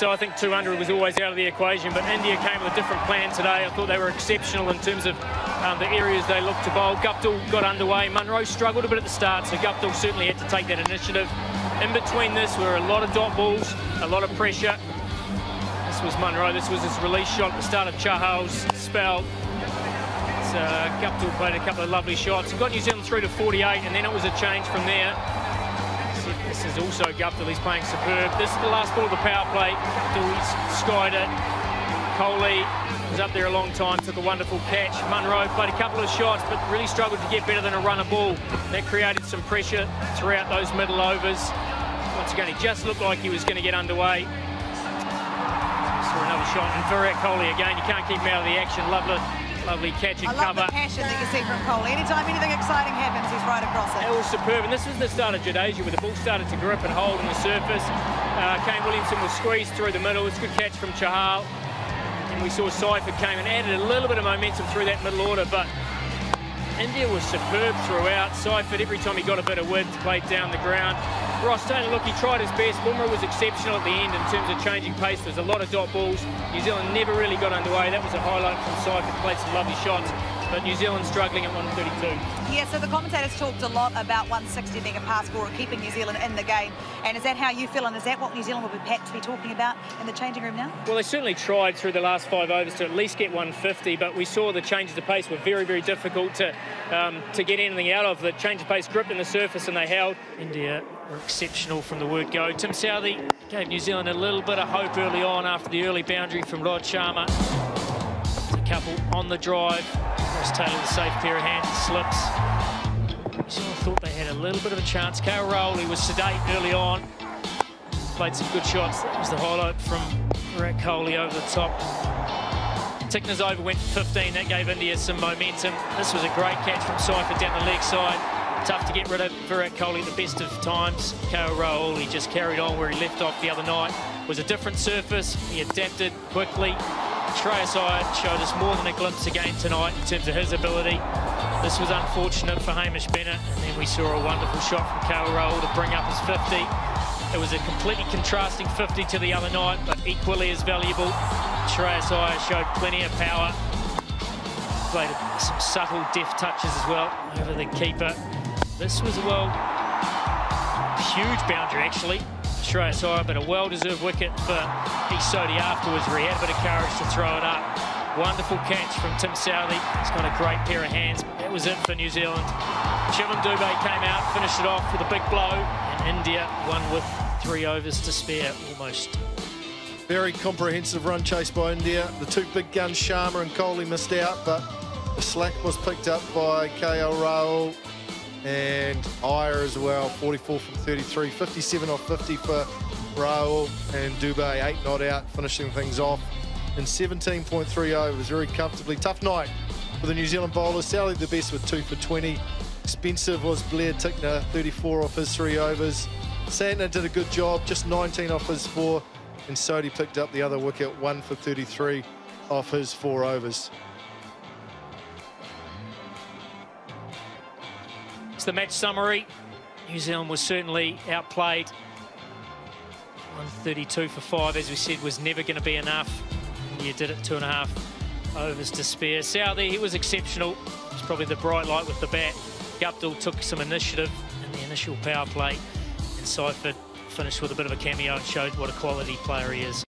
so I think 200 was always out of the equation, but India came with a different plan today. I thought they were exceptional in terms of the areas they looked to bowl. Guptill got underway. Munro struggled a bit at the start, so Guptill certainly had to take that initiative. In between this were a lot of dot balls, a lot of pressure. This was Munro. This was his release shot at the start of Chahal's spell. Guptill played a couple of lovely shots. He got New Zealand through to 48, and then it was a change from there. This is also Guptill. He's playing superb. This is the last ball of the power play. He's skied it. Kohli was up there a long time, took a wonderful catch. Munro played a couple of shots, but really struggled to get better than a runner ball. That created some pressure throughout those middle overs. Once again, he just looked like he was going to get underway. Saw another shot, and Virat Kohli again. You can't keep him out of the action. Lovely catch and cover. I love the passion that you see from Kohli. Anytime anything exciting happens, he's right across it. It was superb, and this was the start of Jadeja, where the ball started to grip and hold on the surface. Kane Williamson was squeezed through the middle. It's a good catch from Chahal. And we saw Seifert came and added a little bit of momentum through that middle order, but India was superb throughout. Seifert, every time he got a bit of width, played down the ground. Ross Taylor, look, he tried his best. Bumrah was exceptional at the end in terms of changing pace. There's a lot of dot balls. New Zealand never really got underway. That was a highlight from Seifert, played some lovely shots. But New Zealand struggling at 132. Yeah, so the commentators talked a lot about 160 being a pass score, keeping New Zealand in the game. And is that how you feel? And is that what New Zealand will be perhaps be talking about in the changing room now? Well, they certainly tried through the last 5 overs to at least get 150, but we saw the changes of pace were very, very difficult to get anything out of. The change of pace gripped in the surface and they held. India were exceptional from the word go. Tim Southee gave New Zealand a little bit of hope early on after the early boundary from Rod Sharma. A couple on the drive. Ross Taylor, the safe pair of hands, slips. New Zealand thought they had a little bit of a chance. KL Rahul, he was sedate early on. Played some good shots. That was the highlight from Virat Kohli over the top. Tickner's over went for 15. That gave India some momentum. This was a great catch from Seifert down the leg side. Tough to get rid of Virat Kohli at the best of times. KL Rahul, he just carried on where he left off the other night. It was a different surface. He adapted quickly. Shreyas Iyer showed us more than a glimpse again tonight in terms of his ability. This was unfortunate for Hamish Bennett, and then we saw a wonderful shot from KL Rahul to bring up his 50. It was a completely contrasting 50 to the other night, but equally as valuable. Shreyas Iyer showed plenty of power. Played some subtle deft touches as well over the keeper. This was a huge boundary actually. Shreyas Iyer, but a well-deserved wicket for East Sodhi afterwards, where he had a bit of courage to throw it up. Wonderful catch from Tim Southee. He's got a great pair of hands. That was it for New Zealand. Shivam Dube came out, finished it off with a big blow, and India won with 3 overs to spare almost. Very comprehensive run chase by India. The two big guns, Sharma and Kohli, missed out, but the slack was picked up by KL Rahul and Iyer as well. 44 from 33, 57 off 50 for Rahul, and Dube 8 not out, finishing things off in 17.3 overs very comfortably. Tough night for the New Zealand bowlers. Southee the best with 2 for 20. Expensive was Blair Tickner, 34 off his 3 overs. Santner did a good job, just 19 off his 4, and Sodhi picked up the other wicket, 1 for 33 off his 4 overs. It's the match summary. New Zealand was certainly outplayed. 132 for 5, as we said, was never going to be enough. India did it 2.5 overs to spare. Southee, he was exceptional. He's probably the bright light with the bat. Guptill took some initiative in the initial power play, and Seifert finished with a bit of a cameo and showed what a quality player he is.